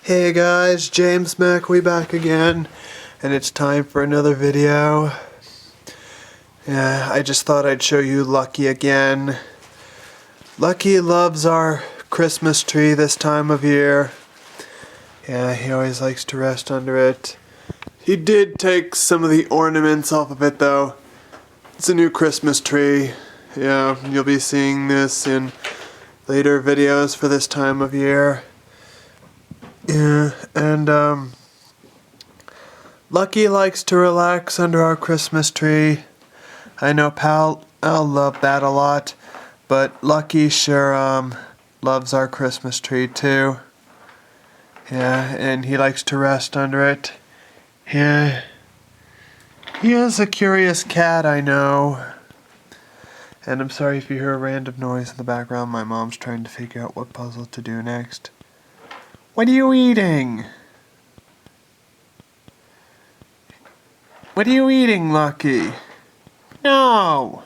Hey guys, James McIlwee back again, and it's time for another video. Yeah, I just thought I'd show you Lucky again. Lucky loves our Christmas tree this time of year. Yeah, he always likes to rest under it. He did take some of the ornaments off of it though. It's a new Christmas tree. Yeah, you'll be seeing this in later videos for this time of year. Yeah, and Lucky likes to relax under our Christmas tree. I know Pal, I'll love that a lot, but Lucky sure loves our Christmas tree too. Yeah, and he likes to rest under it. Yeah, he is a curious cat, I know. And I'm sorry if you hear a random noise in the background. My mom's trying to figure out what puzzle to do next. What are you eating? What are you eating, Lucky? No!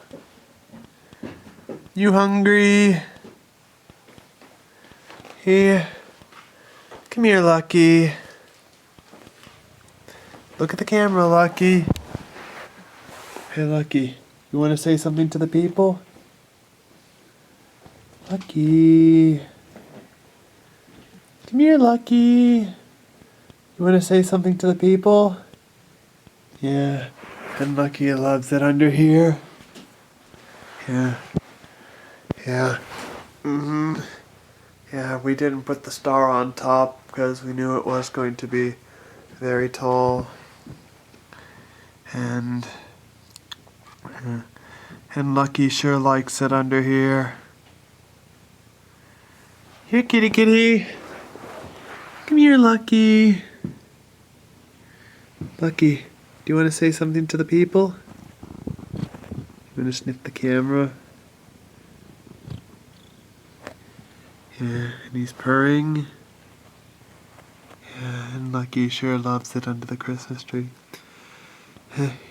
You hungry? Here. Come here, Lucky. Look at the camera, Lucky. Hey, Lucky. You want to say something to the people? Lucky. Come here, Lucky. You want to say something to the people? Yeah, and Lucky loves it under here. Yeah. Yeah. Yeah, we didn't put the star on top because we knew it was going to be very tall. And Lucky sure likes it under here. Here, kitty kitty. Come here, Lucky. Lucky, do you want to say something to the people? You want to sniff the camera? Yeah, and he's purring. Yeah, and Lucky sure loves it under the Christmas tree.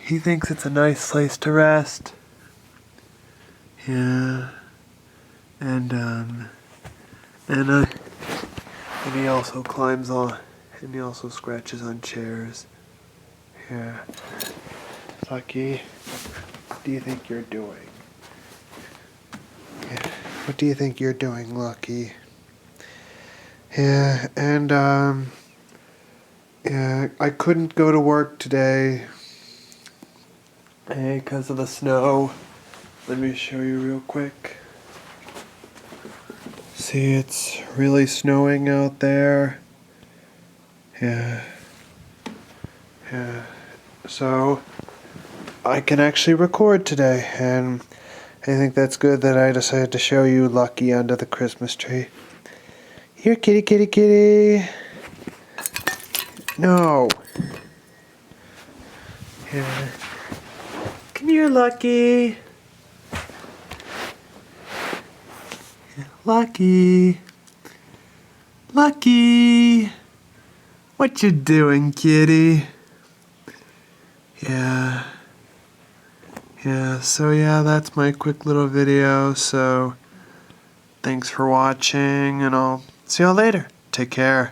He thinks it's a nice place to rest. Yeah, and he also climbs on, and he also scratches on chairs. Yeah. Lucky, what do you think you're doing? Yeah. What do you think you're doing, Lucky? Yeah, and yeah, I couldn't go to work today because of the snow. Let me show you real quick. See, it's really snowing out there. Yeah. Yeah. So, I can actually record today, and I think that's good that I decided to show you Lucky under the Christmas tree. Here, kitty, kitty, kitty. No. Yeah. Come here, Lucky. Lucky. Lucky. What you doing, kitty? Yeah. Yeah, so yeah, that's my quick little video, so thanks for watching, and I'll see y'all later. Take care.